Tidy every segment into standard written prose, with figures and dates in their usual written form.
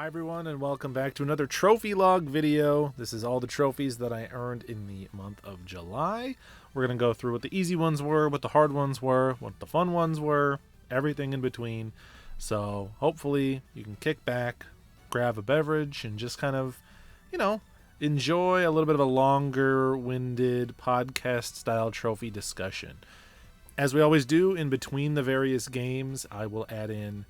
Hi everyone, and welcome back to another trophy log video. This is all the trophies that I earned in the month of July. We're going to go through what the easy ones were, what the hard ones were, what the fun ones were, everything in between. So hopefully you can kick back, grab a beverage, and just kind of, enjoy a little bit of a longer-winded podcast-style trophy discussion. As we always do, in between the various games, I will add in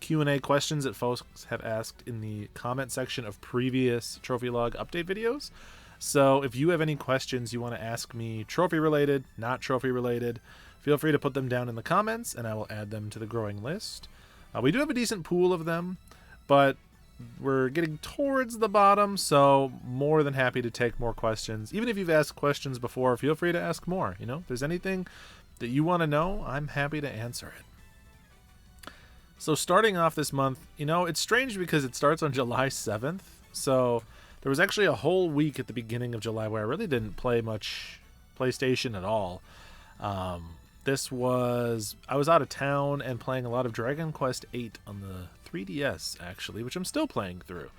Q&A questions that folks have asked in the comment section of previous trophy log update videos. So if you have any questions you want to ask me, trophy related, not trophy related, feel free to put them down in the comments and I will add them to the growing list. We do have a decent pool of them, but we're getting towards the bottom, so more than happy to take more questions. Even if you've asked questions before, feel free to ask more. If there's anything that you want to know, I'm happy to answer it. So starting off this month, it's strange because it starts on July 7th. So there was actually a whole week at the beginning of July where I really didn't play much PlayStation at all. I was out of town and playing a lot of Dragon Quest VIII on the 3DS, actually, which I'm still playing through.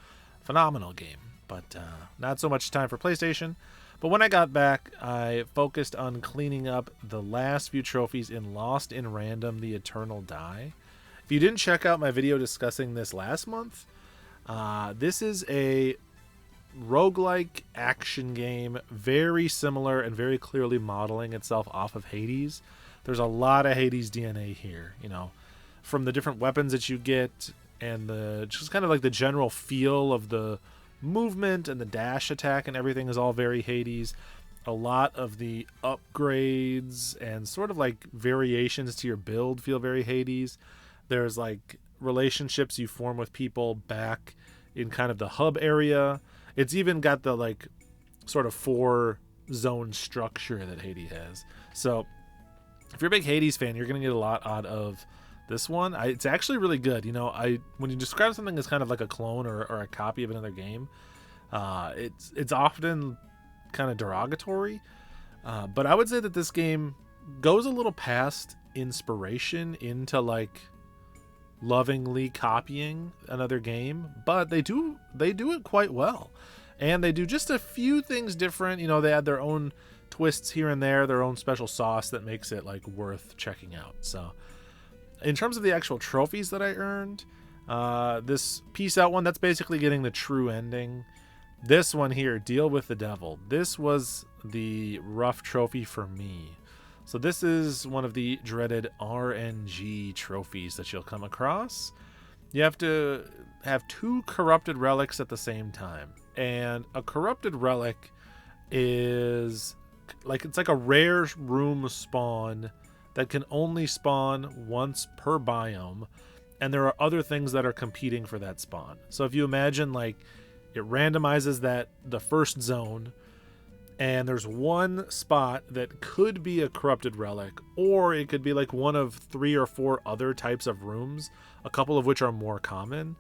Phenomenal game, but not so much time for PlayStation. But when I got back, I focused on cleaning up the last few trophies in Lost in Random: The Eternal Die. If you didn't check out my video discussing this last month, this is a roguelike action game, very similar and very clearly modeling itself off of Hades. There's a lot of Hades DNA here, from the different weapons that you get and just kind of like the general feel of the movement and the dash attack and everything is all very Hades. A lot of the upgrades and sort of like variations to your build feel very Hades. There's like relationships you form with people back in kind of the hub area. It's even got the like sort of 4-zone structure that Hades has. So if you're a big Hades fan, you're going to get a lot out of this one. It's actually really good. When you describe something as kind of like a clone or a copy of another game, it's often kind of derogatory. But I would say that this game goes a little past inspiration into like lovingly copying another game, but they do it quite well, and they do just a few things different. They add their own twists here and there, their own special sauce that makes it like worth checking out. So in terms of the actual trophies that I earned, this Peace Out one, that's basically getting the true ending. This one here, Deal with the Devil, this was the rough trophy for me. So this is one of the dreaded RNG trophies that you'll come across. You have to have 2 corrupted relics at the same time. And a corrupted relic is it's like a rare room spawn that can only spawn once per biome. And there are other things that are competing for that spawn. So if you imagine like it randomizes the first zone, and there's one spot that could be a corrupted relic, or it could be like one of 3 or 4 other types of rooms, a couple of which are more common.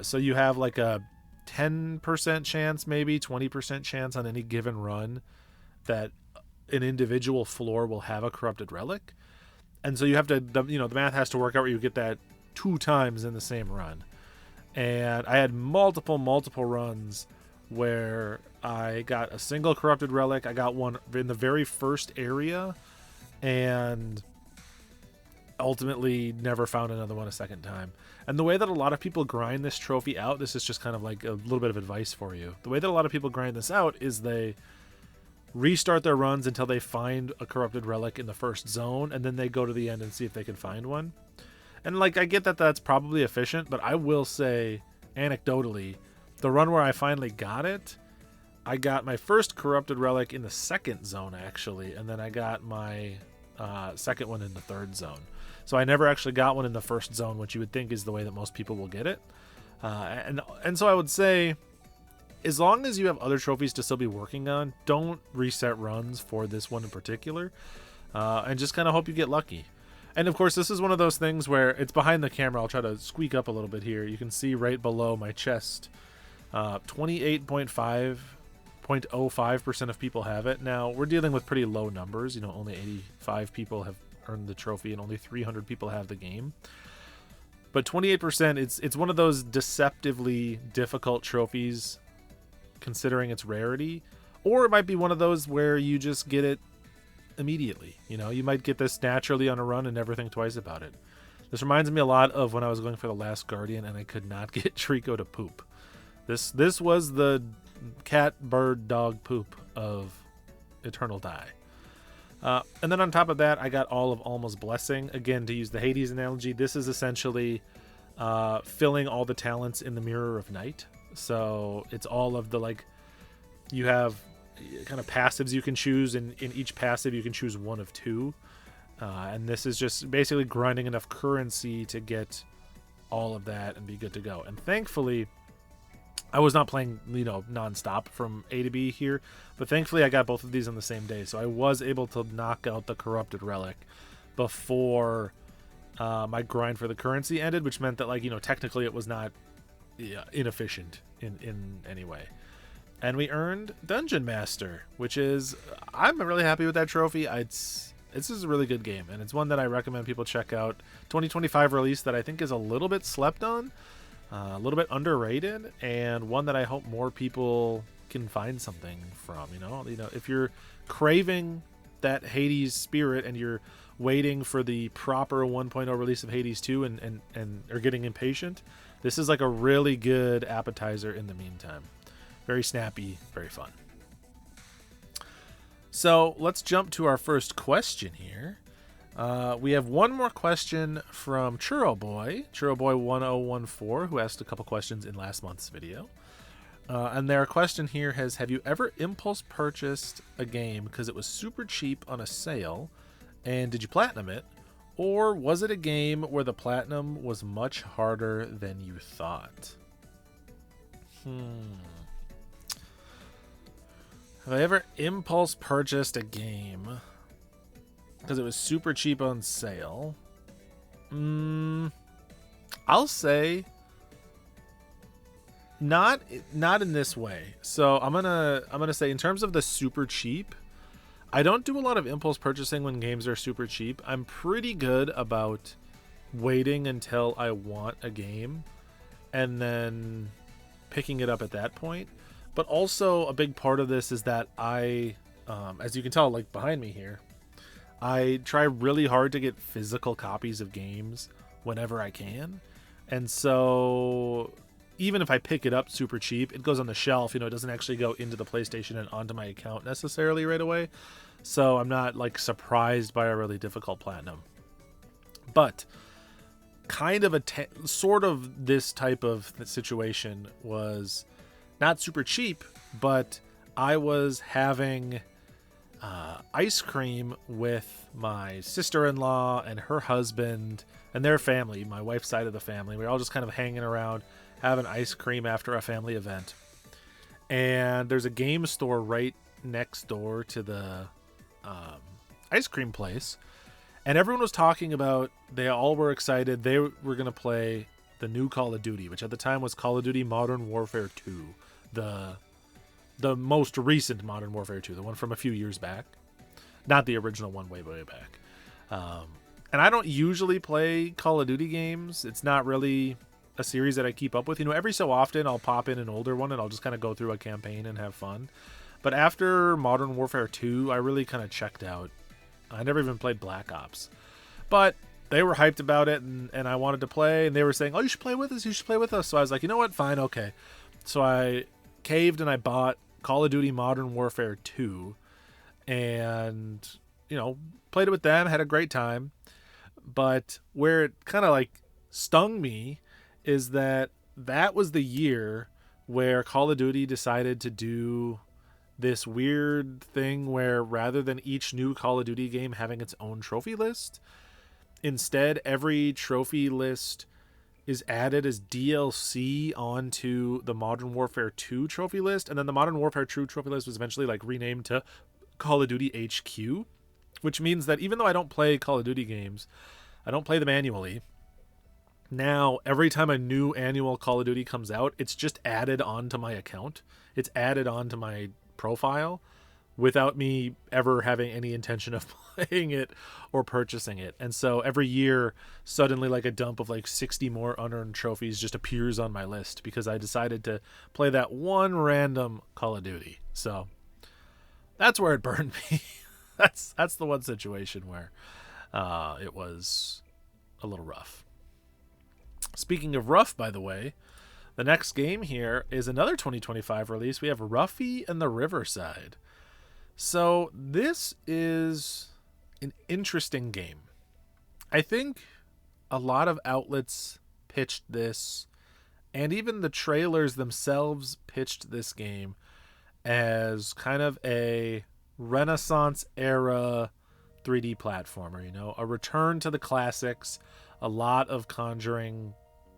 So you have like a 10% chance, maybe 20% chance on any given run that an individual floor will have a corrupted relic. And so you have to, the math has to work out where you get that 2 times in the same run. And I had multiple runs where I got a single corrupted relic. I got one in the very first area and ultimately never found another one a second time. And the way that a lot of people grind this trophy out, this is just kind of like a little bit of advice for you. The way that a lot of people grind this out is they restart their runs until they find a corrupted relic in the first zone, and then they go to the end and see if they can find one. And like, I get that that's probably efficient, but I will say anecdotally, the run where I finally got it, I got my first corrupted relic in the second zone, actually, and then I got my second one in the third zone. So I never actually got one in the first zone, which you would think is the way that most people will get it. And so I would say, as long as you have other trophies to still be working on, don't reset runs for this one in particular, and just kind of hope you get lucky. And of course, this is one of those things where it's behind the camera. I'll try to squeak up a little bit here. You can see right below my chest, 28.05% of people have it. Now, we're dealing with pretty low numbers. Only 85 people have earned the trophy and only 300 people have the game. But 28%, it's one of those deceptively difficult trophies considering its rarity. Or it might be one of those where you just get it immediately. You know, you might get this naturally on a run and never think twice about it. This reminds me a lot of when I was going for the Last Guardian and I could not get Trico to poop. This was the cat, bird, dog poop of Eternal Dye. And then on top of that, I got all of Alma's Blessing. Again, to use the Hades analogy, this is essentially filling all the talents in the Mirror of Night. So it's all of the, like, you have kind of passives you can choose, and in each passive you can choose one of two. And this is just basically grinding enough currency to get all of that and be good to go. And thankfully, I was not playing, you know, nonstop from A to B here, but thankfully I got both of these on the same day, so I was able to knock out the Corrupted Relic before my grind for the currency ended, which meant that, like, you know, technically it was not inefficient in any way. And we earned Dungeon Master, which is, I'm really happy with that trophy. This is a really good game, and it's one that I recommend people check out. 2025 release that I think is a little bit slept on. A little bit underrated, and one that I hope more people can find something from. You know, if you're craving that Hades spirit and you're waiting for the proper 1.0 release of Hades 2 and are getting impatient, this is like a really good appetizer in the meantime. Very snappy, very fun. So let's jump to our first question here. We have one more question from Churroboy1014, who asked a couple questions in last month's video. And their question here has, have you ever impulse purchased a game because it was super cheap on a sale, and did you platinum it? Or was it a game where the platinum was much harder than you thought? Have I ever impulse purchased a game because it was super cheap on sale? I'll say not in this way. So I'm gonna say, in terms of the super cheap, I don't do a lot of impulse purchasing when games are super cheap. I'm pretty good about waiting until I want a game and then picking it up at that point. But also a big part of this is that I, as you can tell, like behind me here, I try really hard to get physical copies of games whenever I can. And so even if I pick it up super cheap, it goes on the shelf. You know, it doesn't actually go into the PlayStation and onto my account necessarily right away. So I'm not, like, surprised by a really difficult platinum. But kind of sort of this type of situation was not super cheap, but I was having ice cream with my sister-in-law and her husband and their family, my wife's side of the family. We were all just kind of hanging around, having ice cream after a family event. And there's a game store right next door to the ice cream place. And everyone was talking about, they all were excited. They were going to play the new Call of Duty, which at the time was Call of Duty Modern Warfare 2. The most recent Modern Warfare 2, the one from a few years back. Not the original one way back. And I don't usually play Call of Duty games. It's not really a series that I keep up with. You know, every so often I'll pop in an older one and I'll just kind of go through a campaign and have fun. But after Modern Warfare 2, I really kind of checked out. I never even played Black Ops. But they were hyped about it, and I wanted to play, and they were saying, oh, you should play with us, you should play with us. So I was like, you know what, fine, okay. So I caved and I bought Call of Duty Modern Warfare 2, and, you know, played it with them, had a great time. But where it kind of, like, stung me is that was the year where Call of Duty decided to do this weird thing where rather than each new Call of Duty game having its own trophy list, instead every trophy list is added as DLC onto the Modern Warfare 2 trophy list, and then the Modern Warfare 2 trophy list was eventually, like, renamed to Call of Duty HQ, which means that even though I don't play Call of Duty games, I don't play them annually. Now, every time a new annual Call of Duty comes out, it's just added onto my account. It's added onto my profile without me ever having any intention of playing it or purchasing it. And so every year, suddenly like a dump of like 60 more unearned trophies just appears on my list because I decided to play that one random Call of Duty. So that's where it burned me. That's the one situation where it was a little rough. Speaking of rough, by the way, the next game here is another 2025 release. We have Ruffy and the Riverside. So this is an interesting game. I think a lot of outlets pitched this, and even the trailers themselves pitched this game as kind of a Renaissance era 3D platformer, you know, a return to the classics. A lot of Conjuring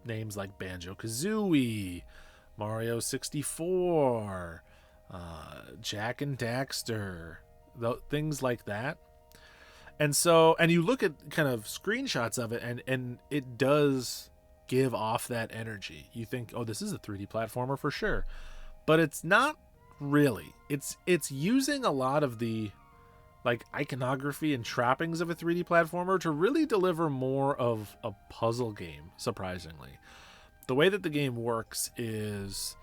names like Banjo-Kazooie, Mario 64, Jack and Daxter, things like that. And so, and you look at kind of screenshots of it, and it does give off that energy. You think, oh, this is a 3D platformer for sure. But it's not really. It's using a lot of the like iconography and trappings of a 3D platformer to really deliver more of a puzzle game, surprisingly. The way that the game works is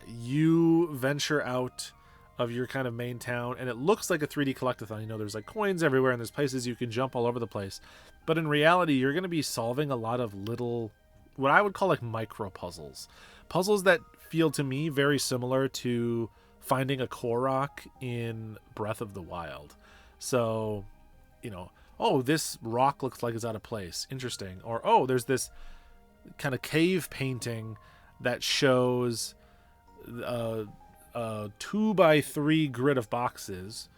you venture out of your kind of main town, and it looks like a 3D collectathon. You know, there's like coins everywhere, and there's places you can jump all over the place. But in reality, you're going to be solving a lot of little, what I would call like micro puzzles. Puzzles that feel to me very similar to finding a Korok in Breath of the Wild. So, you know, oh, this rock looks like it's out of place. Interesting. Or, oh, there's this kind of cave painting that shows a 2x3 grid of boxes,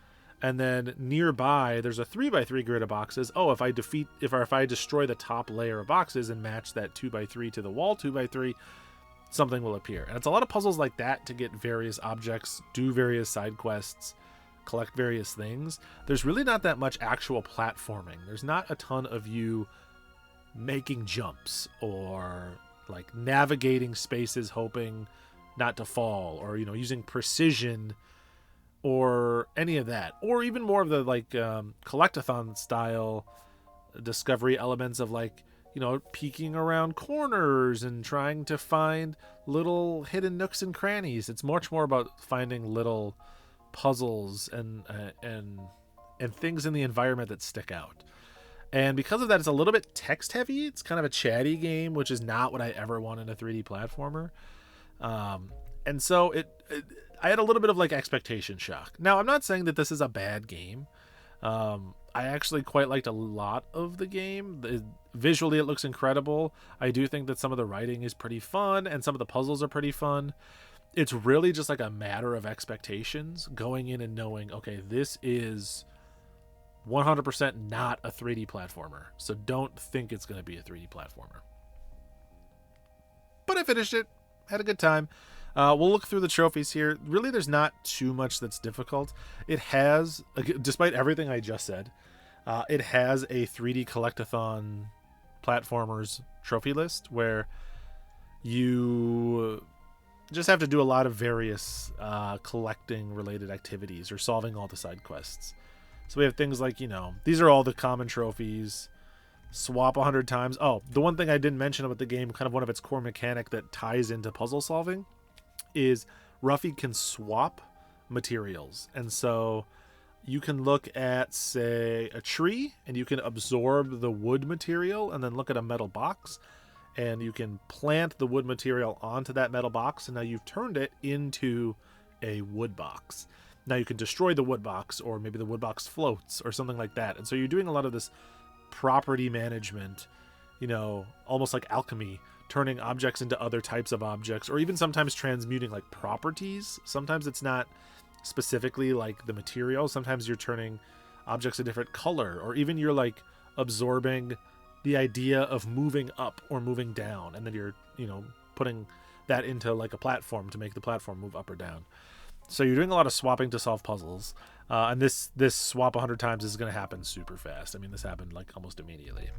and then nearby there's a 3x3 grid of boxes. Oh, if I destroy the top layer of boxes and match that 2x3 to the wall 2x3, something will appear. And it's a lot of puzzles like that to get various objects, do various side quests, collect various things. There's really not that much actual platforming. There's not a ton of you making jumps or like navigating spaces hoping not to fall, or, you know, using precision or any of that, or even more of the like collectathon style discovery elements of like, you know, peeking around corners and trying to find little hidden nooks and crannies. It's much more about finding little puzzles and things in the environment that stick out. And because of that, it's a little bit text heavy. It's kind of a chatty game, which is not what I ever want in a 3D platformer. And so I had a little bit of like expectation shock. Now, I'm not saying that this is a bad game. I actually quite liked a lot of the game. Visually, it looks incredible. I do think that some of the writing is pretty fun, and some of the puzzles are pretty fun. It's really just like a matter of expectations, going in and knowing, okay, this is 100% not a 3D platformer. So don't think it's going to be a 3D platformer. But I finished it. Had a good time. We'll look through the trophies here. Really, there's not too much that's difficult. It has, despite everything I just said, it has a 3D collectathon platformers trophy list where you just have to do a lot of various collecting related activities or solving all the side quests. So we have things like, you know, these are all the common trophies. Swap 100 times. Oh, the one thing I didn't mention about the game, kind of one of its core mechanic that ties into puzzle solving, is Ruffy can swap materials. And so you can look at, say, a tree, and you can absorb the wood material, and then look at a metal box, and you can plant the wood material onto that metal box, and now you've turned it into a wood box. Now you can destroy the wood box, or maybe the wood box floats, or something like that. And so you're doing a lot of this property management, you know, almost like alchemy, turning objects into other types of objects, or even sometimes transmuting like properties. Sometimes it's not specifically like the material. Sometimes you're turning objects a different color, or even you're like absorbing the idea of moving up or moving down, and then you're, you know, putting that into like a platform to make the platform move up or down. So you're doing a lot of swapping to solve puzzles, and this swap 100 times is going to happen super fast. I mean, this happened like almost immediately.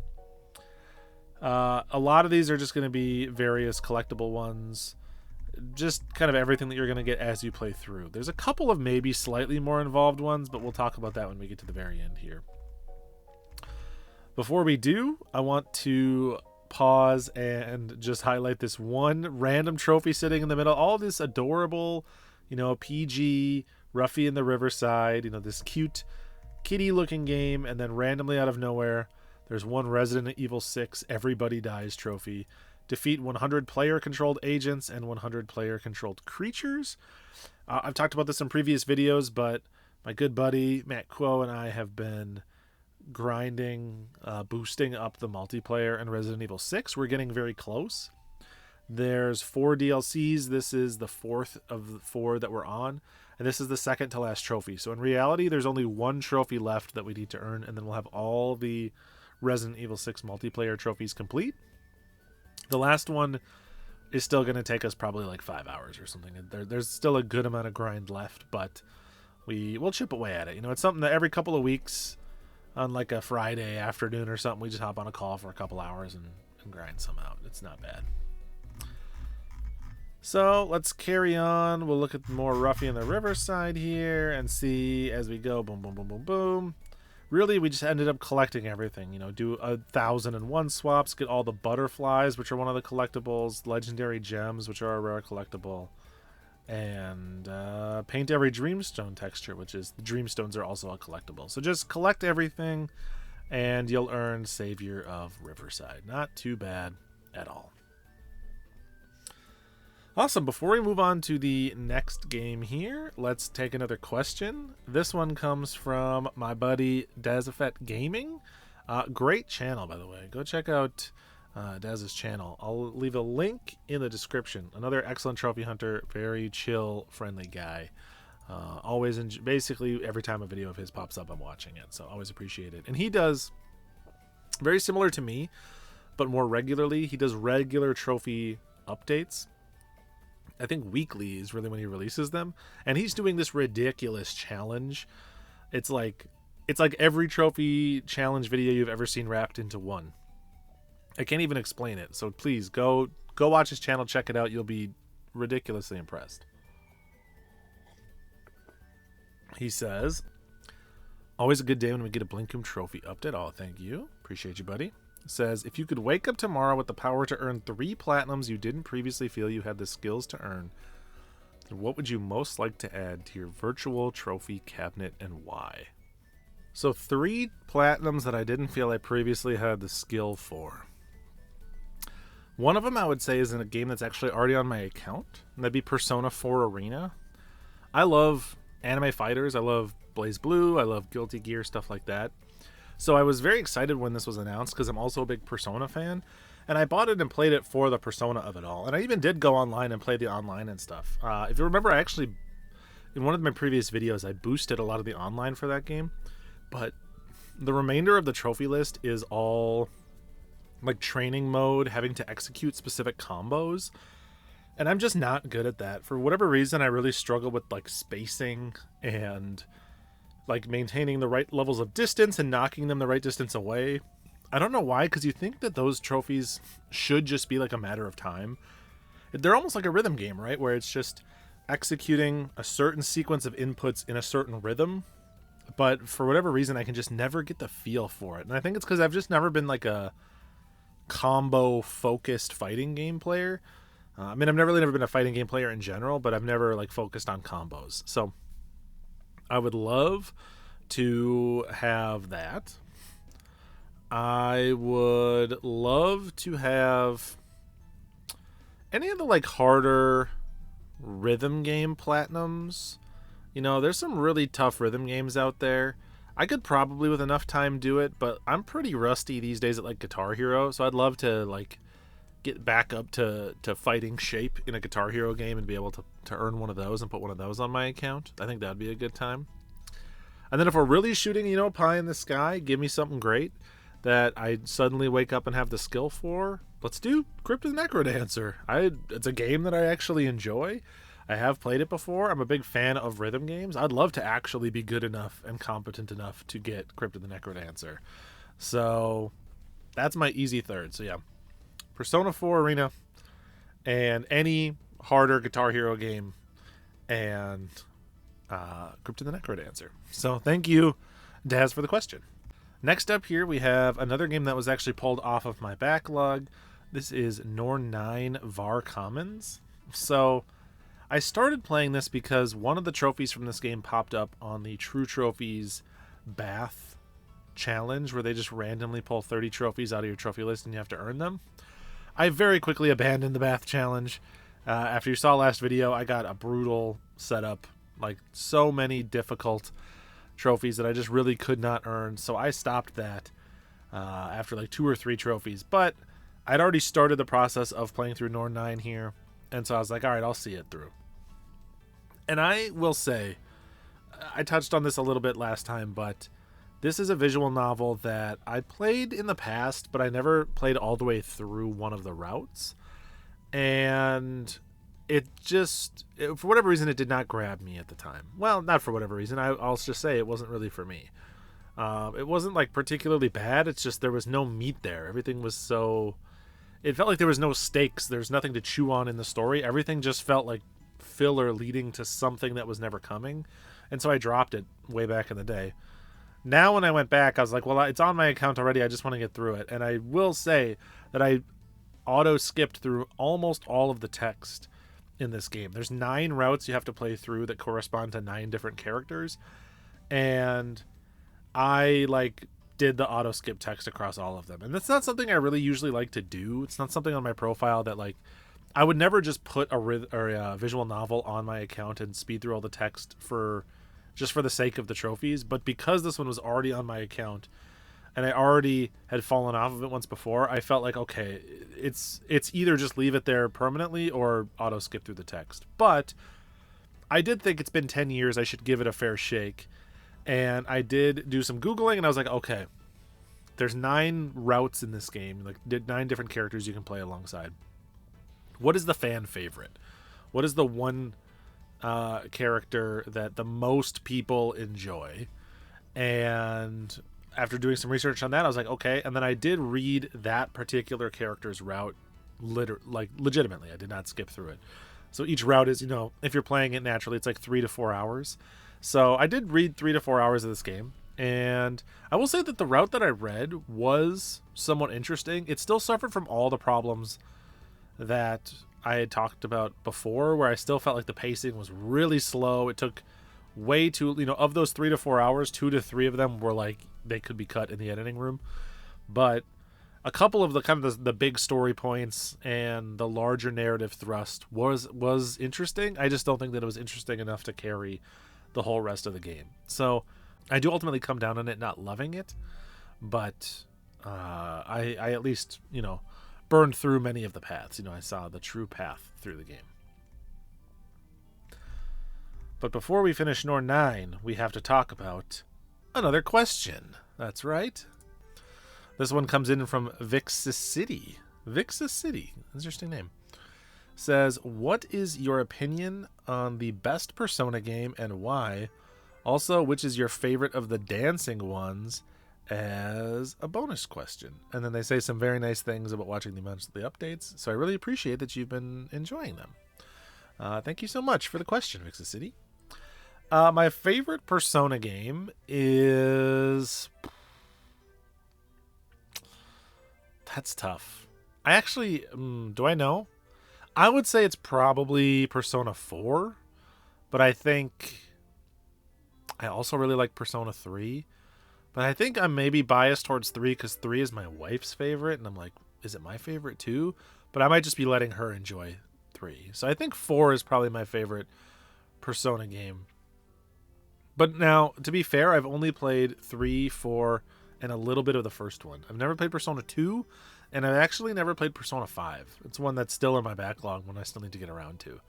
A lot of these are just going to be various collectible ones. just kind of everything that you're going to get as you play through. There's a couple of maybe slightly more involved ones, but we'll talk about that when we get to the very end here. Before we do, I want to pause and just highlight this one random trophy sitting in the middle. All this adorable, PG, Ruffy and the Riverside, this cute kitty looking game, and then randomly out of nowhere, there's one Resident Evil 6 Everybody Dies trophy. Defeat 100 player-controlled agents and 100 player-controlled creatures. I've talked about this in previous videos, but my good buddy Matt Quo and I have been grinding, boosting up the multiplayer in Resident Evil 6. We're getting very close. There's 4 DLCs. This is the 4th of the 4 that we're on, and this is the second to last trophy. So in reality, there's only one trophy left that we need to earn, and then we'll have all the Resident Evil 6 multiplayer trophies complete. The last one is still going to take us probably like 5 hours or something. There's still a good amount of grind left, but we'll chip away at it. It's something that every couple of weeks on like a Friday afternoon or something, we just hop on a call for a couple hours and grind some out. It's not bad. So let's carry on. We'll look at more Ruffy and the Riverside here and see as we go. Boom, boom, boom, boom, boom. Really, we just ended up collecting everything. Do 1,001 swaps, get all the butterflies, which are one of the collectibles, legendary gems, which are a rare collectible, and paint every dreamstone texture, which is the dreamstones are also a collectible. So just collect everything, and you'll earn Savior of Riverside. Not too bad at all. Awesome. Before we move on to the next game here, let's take another question. This one comes from my buddy Deset Gaming. Great channel, by the way. Go check out Dez's channel. I'll leave a link in the description. Another excellent trophy hunter, very chill, friendly guy. Always, basically every time a video of his pops up, I'm watching it, so always appreciate it. And he does very similar to me, but more regularly. He does regular trophy updates. I think weekly is really when he releases them, and he's doing this ridiculous challenge. It's like every trophy challenge video you've ever seen wrapped into one. I can't even explain it, so please go watch his channel, check it out. You'll be ridiculously impressed. He says, always a good day when we get a Blinkum trophy update. Oh, thank you. Appreciate you, buddy. Says, if you could wake up tomorrow with the power to earn 3 platinums you didn't previously feel you had the skills to earn, then what would you most like to add to your virtual trophy cabinet and why? So 3 platinums that I didn't feel I previously had the skill for. One of them I would say is in a game that's actually already on my account, and that'd be Persona 4 Arena. I love anime fighters. I love BlazBlue. I love Guilty Gear, stuff like that. So I was very excited when this was announced because I'm also a big Persona fan. And I bought it and played it for the Persona of it all. And I even did go online and play the online and stuff. If you remember, I actually, in one of my previous videos, I boosted a lot of the online for that game. But the remainder of the trophy list is all like training mode, having to execute specific combos. And I'm just not good at that. For whatever reason, I really struggle with like spacing and like maintaining the right levels of distance and knocking them the right distance away. I don't know why, because you think that those trophies should just be like a matter of time. They're almost like a rhythm game, right? Where it's just executing a certain sequence of inputs in a certain rhythm. But for whatever reason, I can just never get the feel for it. And I think it's because I've just never been like a combo-focused fighting game player. I've never been a fighting game player in general, but I've never like focused on combos. So I would love to have that. I would love to have any of the like harder rhythm game platinums. There's some really tough rhythm games out there. I could probably with enough time do it, but I'm pretty rusty these days at like Guitar Hero, so I'd love to like get back up to fighting shape in a Guitar Hero game and be able to earn one of those and put one of those on my account. I think that would be a good time. And then if we're really shooting, pie in the sky, give me something great that I suddenly wake up and have the skill for. Let's do Crypt of the Necrodancer. It's a game that I actually enjoy. I have played it before. I'm a big fan of rhythm games. I'd love to actually be good enough and competent enough to get Crypt of the Necrodancer. So that's my easy third. So yeah, Persona 4 Arena and any harder Guitar Hero game, and Crypt of the Necrodancer. So thank you, Daz, for the question. Next up here, we have another game that was actually pulled off of my backlog. This is Norn 9 Var Commons. So I started playing this because one of the trophies from this game popped up on the True Trophies Bath challenge, where they just randomly pull 30 trophies out of your trophy list and you have to earn them. I very quickly abandoned the Bath challenge. After you saw last video, I got a brutal setup, like so many difficult trophies that I just really could not earn. So I stopped that after like 2 or 3 trophies. But I'd already started the process of playing through Norn 9 here. And so I was like, all right, I'll see it through. And I will say, I touched on this a little bit last time, but this is a visual novel that I played in the past, but I never played all the way through one of the routes. And it just, for whatever reason, it did not grab me at the time. Well, not for whatever reason. I'll just say it wasn't really for me. It wasn't like particularly bad. It's just there was no meat there. Everything was so... It felt like there was no stakes. There's nothing to chew on in the story. Everything just felt like filler leading to something that was never coming. And so I dropped it way back in the day. Now when I went back, I was like, well, it's on my account already. I just want to get through it. And I will say that I auto-skipped through almost all of the text in this game. There's 9 routes you have to play through that correspond to 9 different characters. And I, did the auto-skip text across all of them. And that's not something I really usually like to do. It's not something on my profile that, I would never just put a visual novel on my account and speed through all the text just for the sake of the trophies. But because this one was already on my account and I already had fallen off of it once before, I felt like, okay, it's either just leave it there permanently or auto skip through the text. But I did think it's been 10 years. I should give it a fair shake. And I did do some Googling and I was like, okay, there's 9 routes in this game, 9 different characters you can play alongside. What is the fan favorite? What is the one character that the most people enjoy? And after doing some research on that, I was like, okay. And then I did read that particular character's route legitimately. I did not skip through it. So each route is, if you're playing it naturally, it's 3 to 4 hours. So I did read 3 to 4 hours of this game. And I will say that the route that I read was somewhat interesting. It still suffered from all the problems that I had talked about before, where I still felt like the pacing was really slow. It took way too, of those 3 to 4 hours, 2 to 3 of them were they could be cut in the editing room. But a couple of the big story points and the larger narrative thrust was interesting. I just don't think that it was interesting enough to carry the whole rest of the game. So I do ultimately come down on it not loving it, but I at least, burned through many of the paths. I saw the true path through the game. But before we finish Norn 9, we have to talk about another question. That's right. This one comes in from Vixis City. Vixis City. Interesting name. Says, what is your opinion on the best Persona game and why? Also, which is your favorite of the dancing ones? As a bonus question. And then they say some very nice things about watching the monthly updates. So I really appreciate that you've been enjoying them. Thank you so much for the question, Vixis City. My favorite Persona game is... That's tough. I actually... do I know? I would say it's probably Persona 4. But I think... I also really like Persona 3. But I think I'm maybe biased towards 3 because 3 is my wife's favorite. And I'm like, is it my favorite too? But I might just be letting her enjoy 3. So I think 4 is probably my favorite Persona game. But now, to be fair, I've only played 3, 4, and a little bit of the first one. I've never played Persona 2, and I've actually never played Persona 5. It's one that's still in my backlog, one I still need to get around to.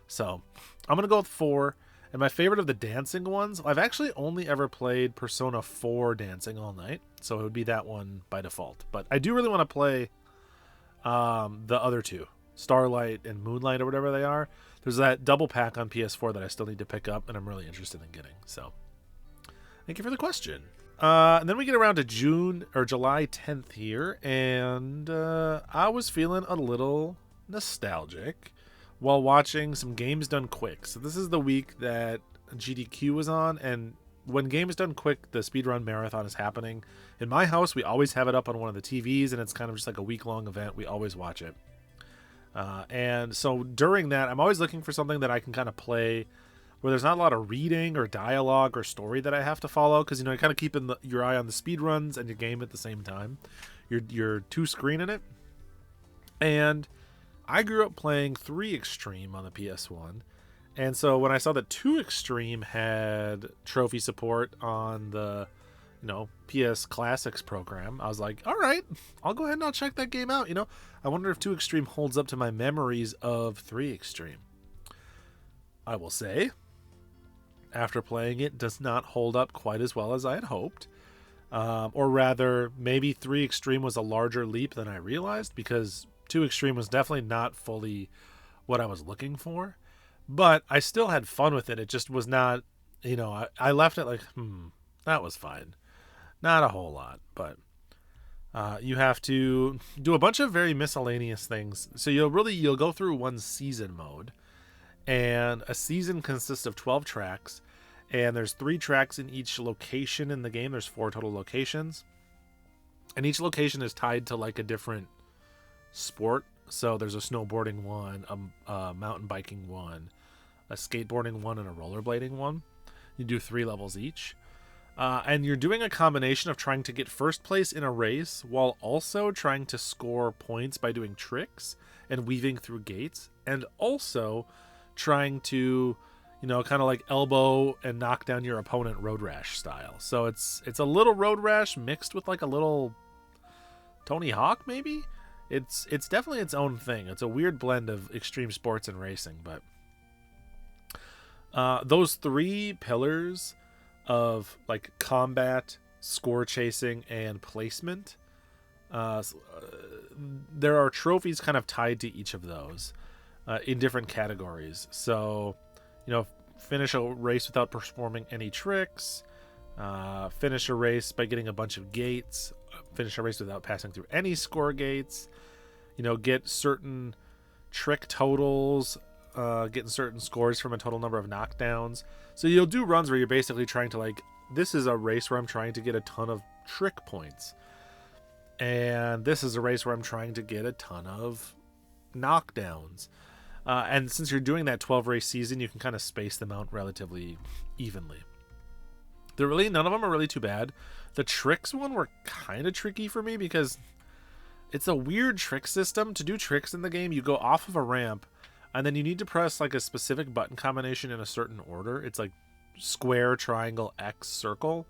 So, I'm going to go with 4. And my favorite of the dancing ones, I've actually only ever played Persona 4 Dancing All Night. So it would be that one by default. But I do really want to play the other 2. Starlight and Moonlight or whatever they are. There's that double pack on PS4 that I still need to pick up and I'm really interested in getting. So thank you for the question. And then we get around to July 10th here. And I was feeling a little nostalgic. while watching some Games Done Quick. So this is the week that GDQ was on, and when Games Done Quick, the speedrun marathon is happening. In my house, we always have it up on one of the TVs, and it's kind of just like a week-long event. We always watch it. And so during that, I'm always looking for something that I can kind of play where there's not a lot of reading or dialogue or story that I have to follow, because, you know, you're kind of keeping your eye on the speedruns and your game at the same time. You're two-screening it. And I grew up playing 3 Extreme on the PS1. And so when I saw that 2 Extreme had trophy support on the, you know, PS Classics program, I was like, all right, I'll go ahead and I'll check that game out. You know, I wonder if 2 Extreme holds up to my memories of 3 Extreme. I will say, after playing it, does not hold up quite as well as I had hoped. Or rather, maybe 3 Extreme was a larger leap than I realized, because 2 Extreme was definitely not fully what I was looking for. But I still had fun with it. It just was not, you know, I left it like, that was fine. Not a whole lot, but you have to do a bunch of very miscellaneous things. So you'll go through one season mode, and a season consists of 12 tracks, and there's 3 tracks in each location in the game. There's 4 total locations, and each location is tied to like a different sport. So there's a snowboarding one, a mountain biking one, a skateboarding one, and a rollerblading one. You do 3 levels each. And you're doing a combination of trying to get first place in a race while also trying to score points by doing tricks and weaving through gates, and also trying to, you know, kind of like elbow and knock down your opponent Road Rash style. So it's a little Road Rash mixed with like a little Tony Hawk maybe. It's definitely its own thing. It's a weird blend of extreme sports and racing, but those 3 pillars of like combat, score chasing, and placement, there are trophies kind of tied to each of those in different categories. So, you know, finish a race without performing any tricks, finish a race by getting a bunch of gates, finish a race without passing through any score gates, you know, get certain trick totals, getting certain scores from a total number of knockdowns. So you'll do runs where you're basically trying to, like, this is a race where I'm trying to get a ton of trick points, and this is a race where I'm trying to get a ton of knockdowns. And since you're doing that 12 race season, you can kind of space them out relatively evenly. None of them are really too bad. The tricks one were kind of tricky for me because it's a weird trick system. To do tricks in the game, you go off of a ramp, and then you need to press like a specific button combination in a certain order. It's like square, triangle, X, circle.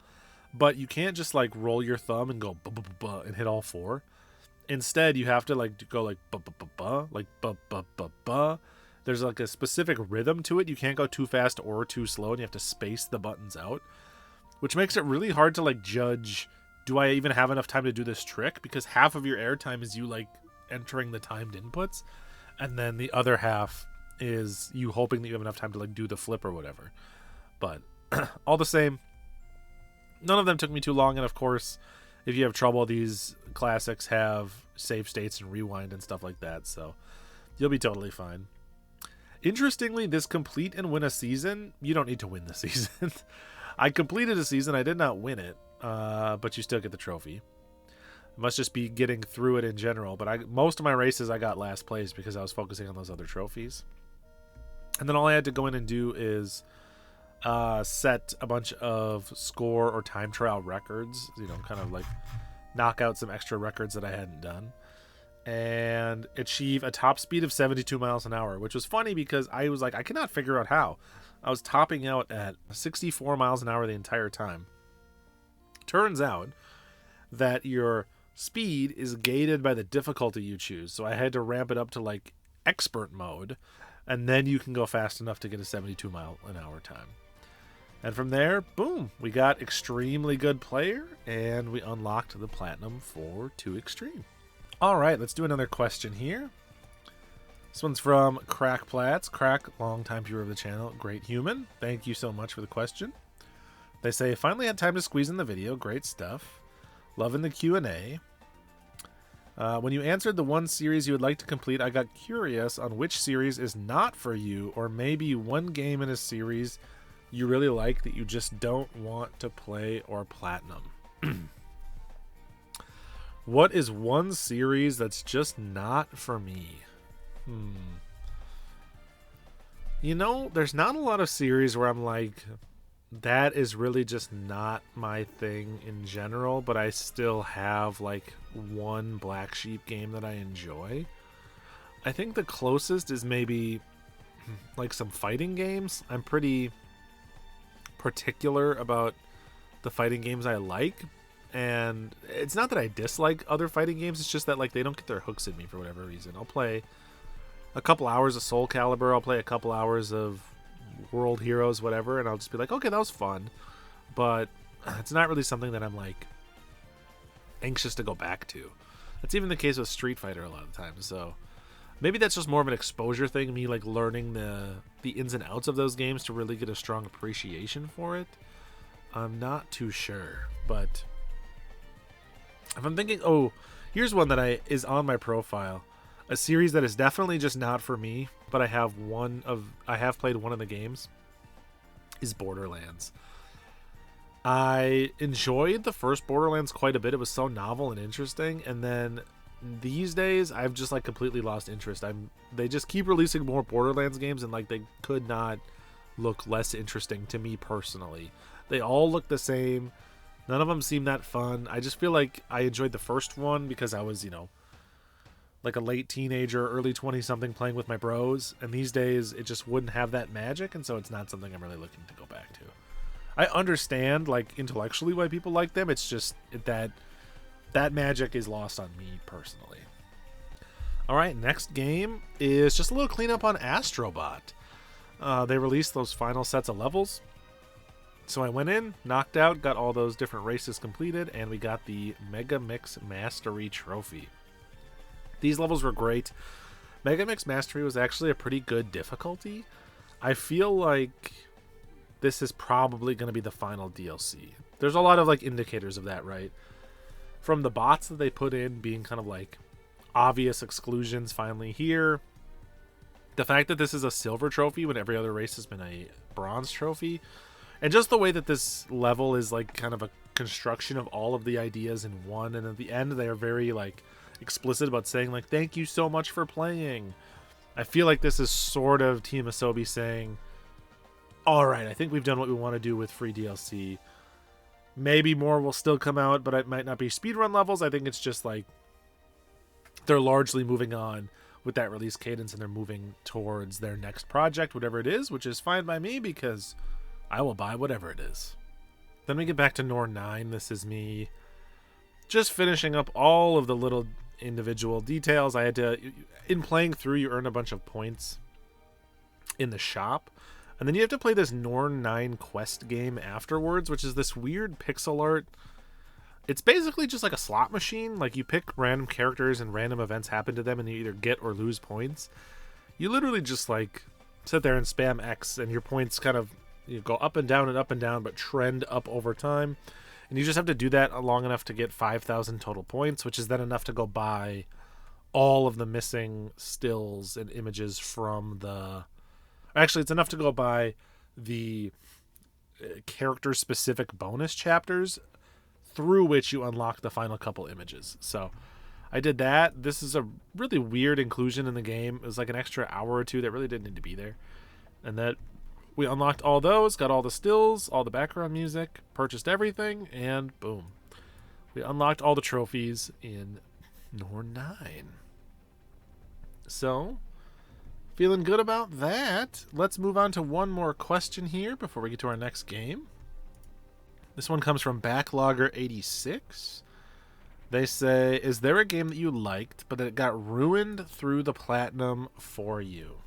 But you can't just like roll your thumb and go ba-ba-ba-ba and hit all 4. Instead, you have to like go like ba-ba-ba-ba, like ba-ba-ba-ba. There's like a specific rhythm to it. You can't go too fast or too slow, and you have to space the buttons out, which makes it really hard to like judge, do I even have enough time to do this trick? Because half of your airtime is you like entering the timed inputs, and then the other half is you hoping that you have enough time to like do the flip or whatever. But all the same, none of them took me too long. And of course, if you have trouble, these classics have save states and rewind and stuff like that, so you'll be totally fine. Interestingly, this complete and win a season, you don't need to win the season. I completed a season, I did not win it, but you still get the trophy. It must just be getting through it in general, but most of my races I got last place because I was focusing on those other trophies. And then all I had to go in and do is set a bunch of score or time trial records, you know, kind of like knock out some extra records that I hadn't done, and achieve a top speed of 72 miles an hour, which was funny because I was like, I cannot figure out how. I was topping out at 64 miles an hour the entire time. Turns out that your speed is gated by the difficulty you choose, so I had to ramp it up to like expert mode, and then you can go fast enough to get a 72 mile an hour time. And from there, boom, we got extremely good player, and we unlocked the platinum for 2 Extreme. All right, let's do another question here. This one's from Crack Platts. Crack, longtime viewer of the channel, great human. Thank you so much for the question. They say, finally had time to squeeze in the video. Great stuff. Loving the Q&A. When you answered the one series you would like to complete, I got curious on which series is not for you, or maybe one game in a series you really like that you just don't want to play or platinum. What is one series that's just not for me? You know, there's not a lot of series where I'm like, that is really just not my thing in general, but I still have like one Black Sheep game that I enjoy. I think the closest is maybe like some fighting games. I'm pretty particular about the fighting games I like, and it's not that I dislike other fighting games, it's just that like they don't get their hooks in me for whatever reason. I'll play a couple hours of Soul Calibur, I'll play a couple hours of World Heroes, whatever, and I'll just be like, okay, that was fun, but it's not really something that I'm like anxious to go back to. That's even the case with Street Fighter a lot of the time. So maybe that's just more of an exposure thing, me like learning the ins and outs of those games to really get a strong appreciation for it. I'm not too sure, but if I'm thinking, oh, here's one that is on my profile, a series that is definitely just not for me, but I have played one of the games, is Borderlands. I enjoyed the first Borderlands quite a bit. It was so novel and interesting, and then these days I've just like completely lost interest. They just keep releasing more Borderlands games, and like they could not look less interesting to me personally. They all look the same. None of them seem that fun. I just feel like I enjoyed the first one because I was, like a late teenager, early 20-something playing with my bros, and these days it just wouldn't have that magic, and so it's not something I'm really looking to go back to. I understand, like, intellectually why people like them. It's just that magic is lost on me personally. All right, next game is just a little cleanup on Astrobot. They released those final sets of levels. So I went in, knocked out, got all those different races completed, and we got the Mega Mix Mastery Trophy. These levels were great. Mega Mix Mastery was actually a pretty good difficulty. I feel like this is probably going to be the final DLC. There's a lot of like indicators of that, right? From the bots that they put in being kind of like obvious exclusions finally here. The fact that this is a silver trophy when every other race has been a bronze trophy. And just the way that this level is like kind of a construction of all of the ideas in one. And at the end, they are very like explicit about saying like, thank you so much for playing. I feel like this is sort of Team Asobi saying, all right, I think we've done what we want to do with free DLC. Maybe more will still come out, but it might not be speedrun levels. I think it's just like they're largely moving on with that release cadence, and they're moving towards their next project, whatever it is, which is fine by me because I will buy whatever it is. Then we get back to Norn 9. This is me just finishing up all of the little individual details. I had to, in playing through, you earn a bunch of points in the shop, and then you have to play this Norn 9 quest game afterwards, which is this weird pixel art. It's basically just like a slot machine. Like you pick random characters and random events happen to them, and you either get or lose points. You literally just like sit there and spam X, and your points kind of go up and down, but trend up over time. And you just have to do that long enough to get 5,000 total points, which is then enough to go buy all of the missing stills and images from the... Actually, it's enough to go buy the character-specific bonus chapters through which you unlock the final couple images. So I did that. This is a really weird inclusion in the game. It was like an extra hour or two that really didn't need to be there. And that we unlocked all those, got all the stills, all the background music, purchased everything, and boom. We unlocked all the trophies in Norn 9. So, feeling good about that. Let's move on to one more question here before we get to our next game. This one comes from Backlogger86. They say, is there a game that you liked, but that it got ruined through the platinum for you?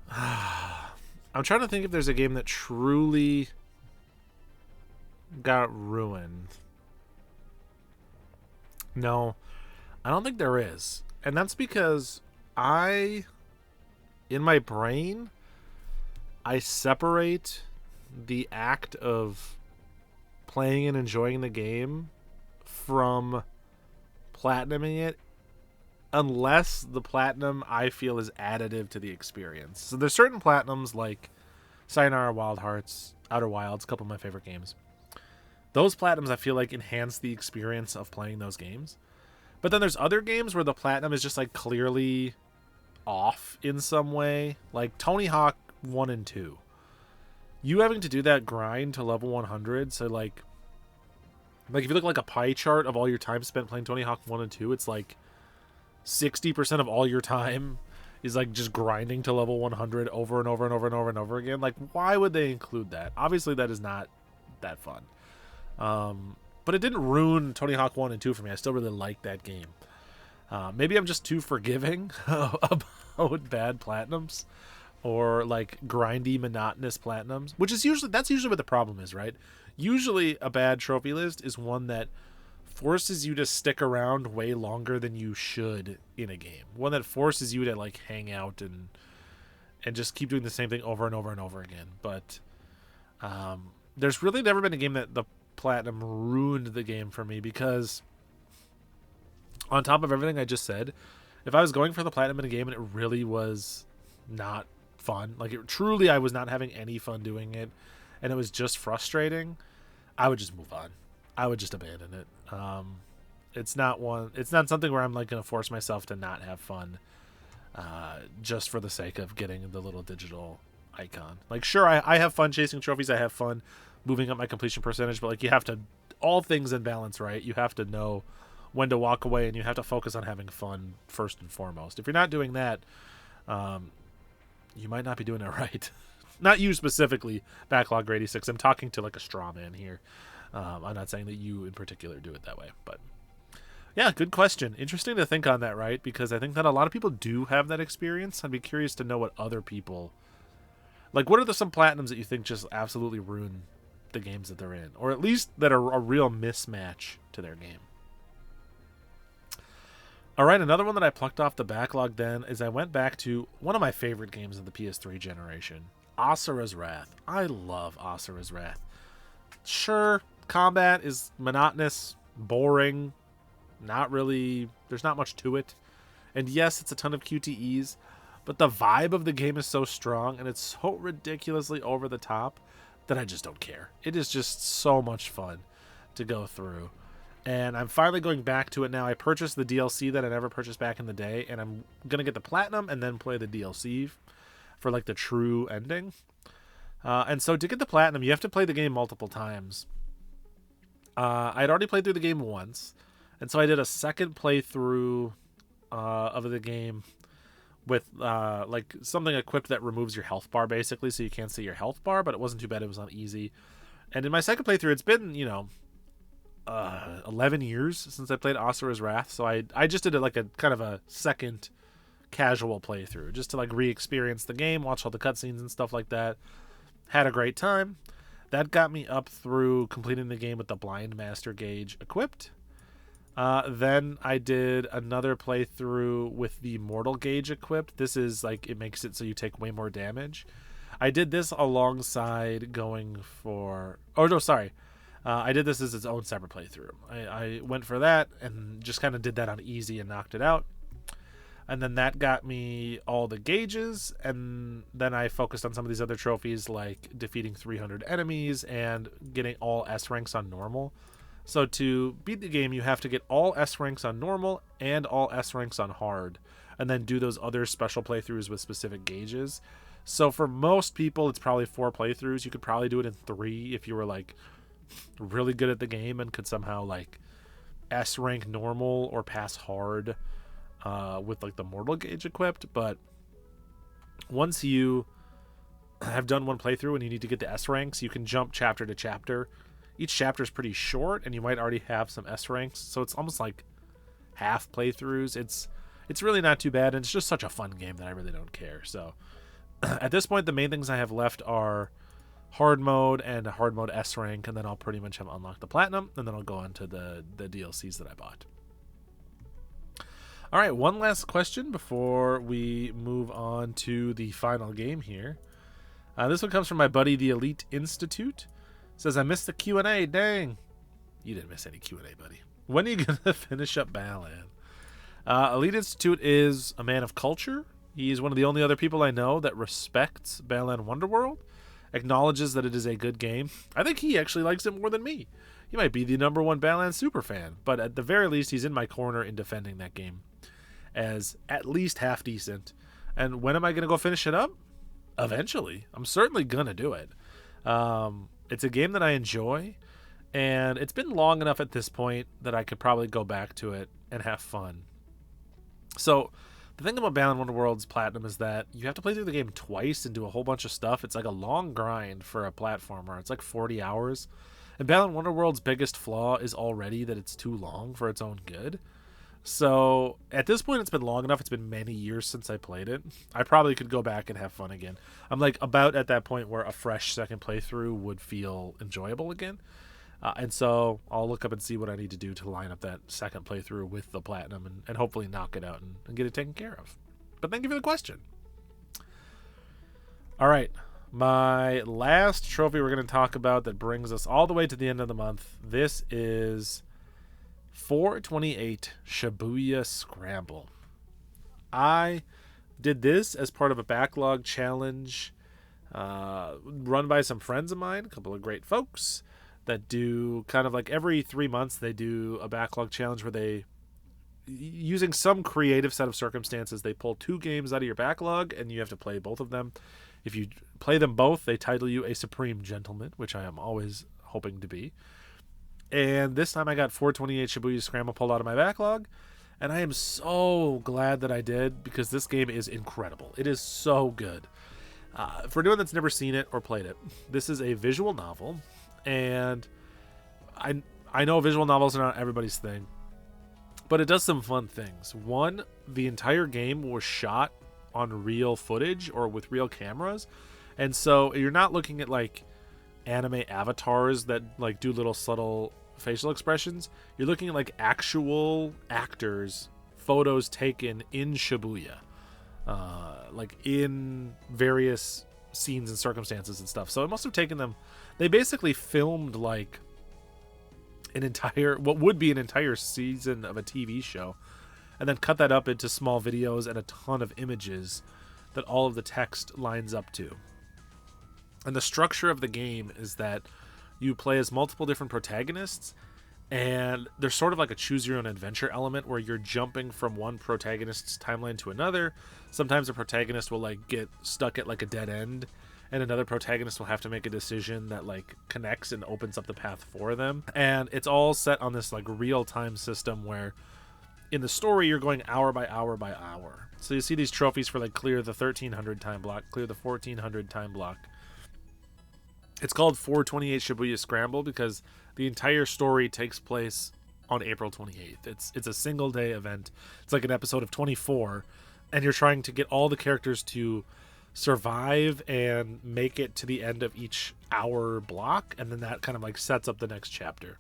I'm trying to think if there's a game that truly got ruined. No, I don't think there is. And that's because in my brain, I separate the act of playing and enjoying the game from platinuming it unless the platinum I feel is additive to the experience. So there's certain platinums like Sayonara Wild Hearts, Outer Wilds, a couple of my favorite games. Those platinums I feel like enhance the experience of playing those games. But then there's other games where the platinum is just like clearly off in some way, like Tony Hawk 1 and 2. You having to do that grind to level 100, so like if you look like a pie chart of all your time spent playing Tony Hawk 1 and 2, it's like 60% of all your time is like just grinding to level 100 over and over and over and over and over again. Like, why would they include that? Obviously that is not that fun. But it didn't ruin Tony Hawk 1 and 2 for me. I still really like that game. Maybe I'm just too forgiving about bad platinums or like grindy, monotonous platinums, which is that's usually what the problem is, right? Usually a bad trophy list is one that forces you to stick around way longer than you should in a game. One that forces you to like hang out and just keep doing the same thing over and over and over again. But there's really never been a game that the platinum ruined the game for me, because on top of everything I just said, if I was going for the platinum in a game and it really was not fun, like it truly I was not having any fun doing it and it was just frustrating, I would just move on. I would just abandon it. It's not something where I'm like going to force myself to not have fun just for the sake of getting the little digital icon. Like, sure, I have fun chasing trophies, I have fun moving up my completion percentage, but like you have to, all things in balance, right? You have to know when to walk away and you have to focus on having fun first and foremost. If you're not doing that, you might not be doing it right. Not you specifically, Backlog 86. I'm talking to like a straw man here. I'm not saying that you in particular do it that way, but yeah, good question. Interesting to think on that, right? Because I think that a lot of people do have that experience. I'd be curious to know what other people, like, what are some platinums that you think just absolutely ruin the games that they're in, or at least that are a real mismatch to their game. All right, another one that I plucked off the backlog then is I went back to one of my favorite games of the PS3 generation, Asura's Wrath. I love Asura's Wrath. Sure, combat is monotonous, boring, not really, there's not much to it. And yes, it's a ton of QTEs, but the vibe of the game is so strong and it's so ridiculously over the top that I just don't care. It is just so much fun to go through. And I'm finally going back to it now. I purchased the DLC that I never purchased back in the day, and I'm going to get the platinum and then play the DLC for like the true ending. And so to get the platinum, you have to play the game multiple times. I'd already played through the game once, and so I did a second playthrough of the game with like something equipped that removes your health bar, basically, so you can't see your health bar, but it wasn't too bad. It was on easy. And in my second playthrough, it's been, 11 years since I played Asura's Wrath, so I just did it like a kind of a second casual playthrough, just to like re-experience the game, watch all the cutscenes and stuff like that. Had a great time. That got me up through completing the game with the Blind Master Gauge equipped. Then I did another playthrough with the Mortal Gauge equipped. This is like, it makes it so you take way more damage. I did this alongside going for... I did this as its own separate playthrough. I went for that and just kind of did that on easy and knocked it out. And then that got me all the gauges, and then I focused on some of these other trophies like defeating 300 enemies and getting all S ranks on normal. So to beat the game, you have to get all S ranks on normal and all S ranks on hard, and then do those other special playthroughs with specific gauges. So for most people, it's probably 4 playthroughs. You could probably do it in 3 if you were like really good at the game and could somehow like S rank normal or pass hard with like the Mortal Gauge equipped. But once you have done one playthrough and you need to get the S ranks, you can jump chapter to chapter. Each chapter is pretty short and you might already have some S ranks, so it's almost like half playthroughs. It's really not too bad, and it's just such a fun game that I really don't care. So at this point, the main things I have left are hard mode and a hard mode S rank, and then I'll pretty much have unlocked the platinum, and then I'll go on to the DLCs that I bought. All right, one last question before we move on to the final game here. This one comes from my buddy, the Elite Institute. It says, I missed the Q&A. Dang. You didn't miss any Q&A, buddy. When are you going to finish up Balon? Elite Institute is a man of culture. He's one of the only other people I know that respects Balon Wonder World, acknowledges that it is a good game. I think he actually likes it more than me. He might be the #1 Balon superfan, but at the very least, he's in my corner in defending that game as at least half decent. And when am I going to go finish it up? Eventually. I'm certainly going to do it. It's a game that I enjoy, and it's been long enough at this point that I could probably go back to it and have fun. So the thing about Balon Wonder World's Platinum is that you have to play through the game twice and do a whole bunch of stuff. It's like a long grind for a platformer. It's like 40 hours. And Balon Wonder World's biggest flaw is already that it's too long for its own good. So at this point, it's been long enough. It's been many years since I played it. I probably could go back and have fun again. I'm like about at that point where a fresh second playthrough would feel enjoyable again. And so I'll look up and see what I need to do to line up that second playthrough with the Platinum and hopefully knock it out and get it taken care of. But thank you for the question. All right. My last trophy we're going to talk about that brings us all the way to the end of the month. This is 428 Shabuya Scramble. I did this as part of a backlog challenge run by some friends of mine, a couple of great folks that do kind of like every 3 months they do a backlog challenge where they, using some creative set of circumstances, they pull 2 games out of your backlog and you have to play both of them. If you play them both, they title you a Supreme Gentleman, which I am always hoping to be. And this time I got 428 Shabuya Scramble pulled out of my backlog, and I am so glad that I did because this game is incredible. It is so good. For anyone that's never seen it or played it, this is a visual novel, and I know visual novels are not everybody's thing, but it does some fun things. One, the entire game was shot on real footage or with real cameras, and so you're not looking at like anime avatars that like do little subtle facial expressions. You're looking at like actual actors, photos taken in Shibuya, like in various scenes and circumstances and stuff. So it must have taken them, they basically filmed like an entire, what would be an entire season of a TV show, and then cut that up into small videos and a ton of images that all of the text lines up to. And the structure of the game is that you play as multiple different protagonists, and there's sort of like a choose your own adventure element where you're jumping from one protagonist's timeline to another. Sometimes a protagonist will like get stuck at like a dead end, and another protagonist will have to make a decision that like connects and opens up the path for them. And it's all set on this like real-time system where in the story you're going hour by hour by hour. So you see these trophies for like clear the 1300 time block, clear the 1400 time block. It's called 428 Shabuya Scramble because the entire story takes place on April 28th. It's a single day event. It's like an episode of 24, and you're trying to get all the characters to survive and make it to the end of each hour block, and then that kind of like sets up the next chapter.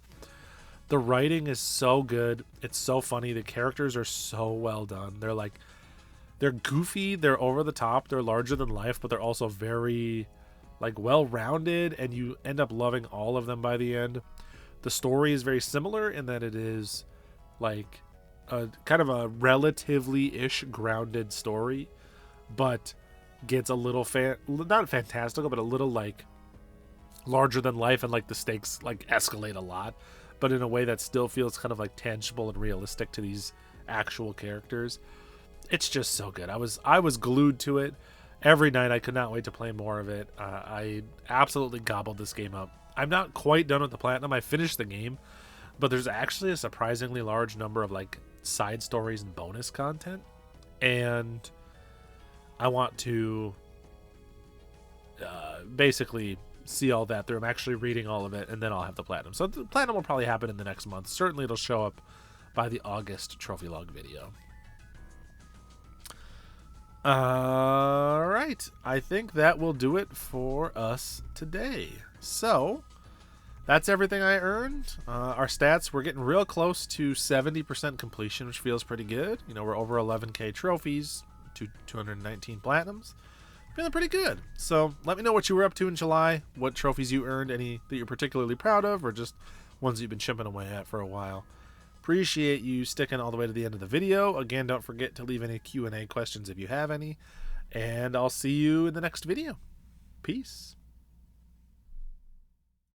The writing is so good. It's so funny. The characters are so well done. They're goofy, they're over the top, they're larger than life, but they're also very like well-rounded, and you end up loving all of them by the end. The story is very similar in that it is like a kind of a relatively-ish grounded story, but gets a little not fantastical, but a little like larger than life, and like the stakes like escalate a lot, but in a way that still feels kind of like tangible and realistic to these actual characters. It's just so good. I was glued to it. Every night I could not wait to play more of it. I absolutely gobbled this game up. I'm not quite done with the Platinum. I finished the game, but there's actually a surprisingly large number of like side stories and bonus content, and I want to basically see all that through. I'm actually reading all of it, and then I'll have the Platinum. So the Platinum will probably happen in the next month. Certainly it'll show up by the August trophy log video. All right, I think that will do it for us today. So that's everything I earned. Our stats, we're getting real close to 70% completion, which feels pretty good. You know, we're over 11k trophies, 219 platinums. Feeling pretty good. So let me know what you were up to in July, what trophies you earned, any that you're particularly proud of, or just ones you've been chipping away at for a while. Appreciate you sticking all the way to the end of the video. Again, don't forget to leave any Q&A questions if you have any. And I'll see you in the next video. Peace.